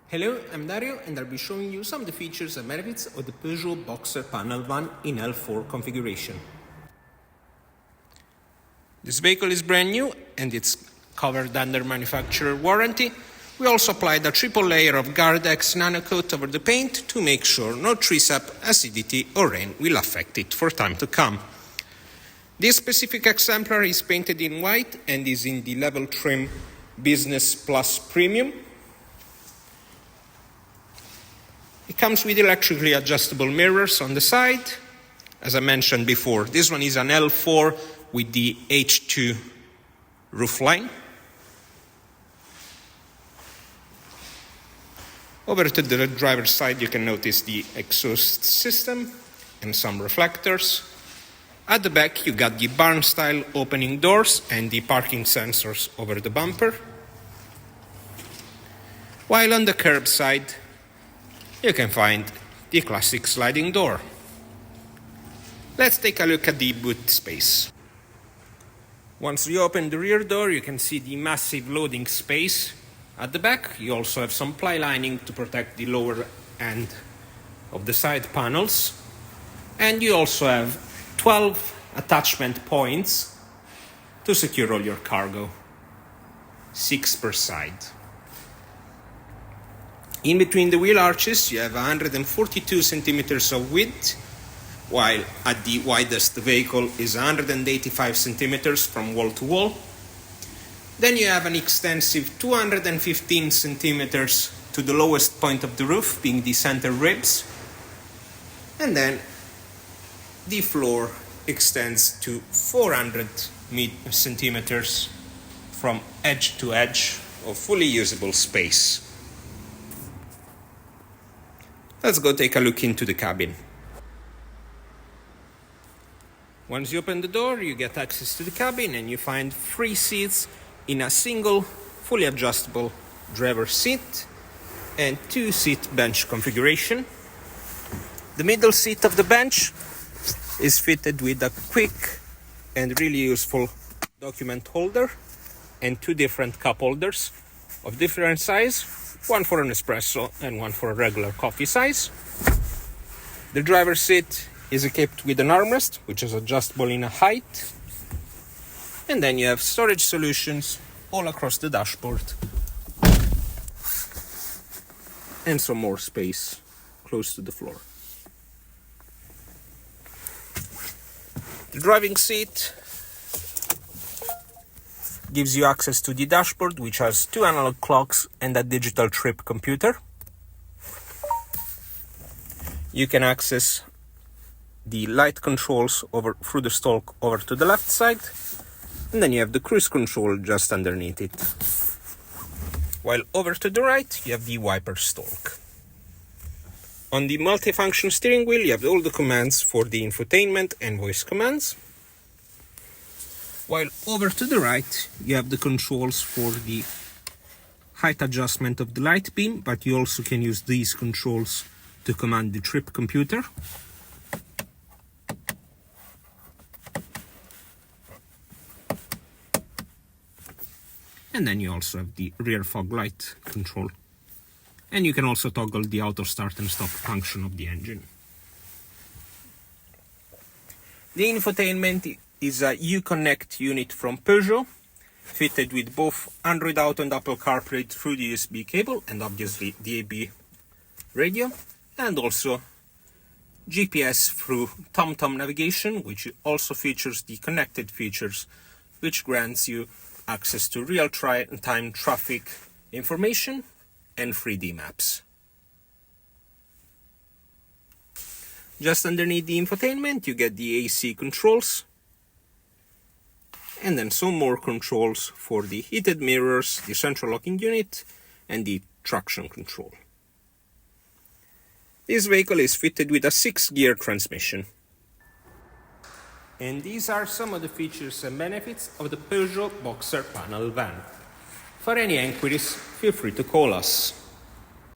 Hello, I'm Dario and I'll be showing you some of the features and benefits of the Peugeot Boxer panel van in L4 configuration. This vehicle is brand new and it's covered under manufacturer warranty. We also applied a triple layer of Guardex nano coat over the paint to make sure no tree sap, acidity or rain will affect it for time to come. This specific exemplar is painted in white and is in the level trim Business Plus Premium. It comes with electrically adjustable mirrors on the side. As I mentioned before, this one is an L4 with the H2 roofline. Over to the driver's side, you can notice the exhaust system and some reflectors. At the back, you got the barn-style opening doors and the parking sensors over the bumper. While on the curb side, you can find the classic sliding door. Let's take a look at the boot space. Once you open the rear door, you can see the massive loading space. At the back, you also have some ply lining to protect the lower end of the side panels. And you also have 12 attachment points to secure all your cargo, 6 per side. In between the wheel arches, you have 142 centimeters of width, while at the widest the vehicle is 185 centimeters from wall to wall. Then you have an extensive 215 centimeters to the lowest point of the roof, being the center ribs. And then the floor extends to 400 centimeters from edge to edge of fully usable space. Let's go take a look into the cabin. Once you open the door, you get access to the cabin and you find 3 seats in a single, fully adjustable driver's seat and 2-seat bench configuration. The middle seat of the bench is fitted with a quick and really useful document holder and 2 different cup holders of different size, one for an espresso and one for a regular coffee size. The driver's seat is equipped with an armrest, which is adjustable in a height. And then you have storage solutions all across the dashboard. And some more space close to the floor. The driving seat gives you access to the dashboard, which has 2 analog clocks and a digital trip computer. You can access the light controls through the stalk over to the left side, and then you have the cruise control just underneath it. While over to the right, you have the wiper stalk. On the multifunction steering wheel, you have all the commands for the infotainment and voice commands. While over to the right, you have the controls for the height adjustment of the light beam, but you also can use these controls to command the trip computer. And then you also have the rear fog light control. And you can also toggle the auto start and stop function of the engine. The infotainment is a Uconnect unit from Peugeot, fitted with both Android Auto and Apple CarPlay through the USB cable and obviously the AB radio, and also GPS through TomTom navigation, which also features the connected features, which grants you access to real-time traffic information and 3D maps. Just underneath the infotainment, you get the AC controls, and then some more controls for the heated mirrors, the central locking unit, and the traction control. This vehicle is fitted with a 6-gear transmission. And these are some of the features and benefits of the Peugeot Boxer panel van. For any inquiries, feel free to call us.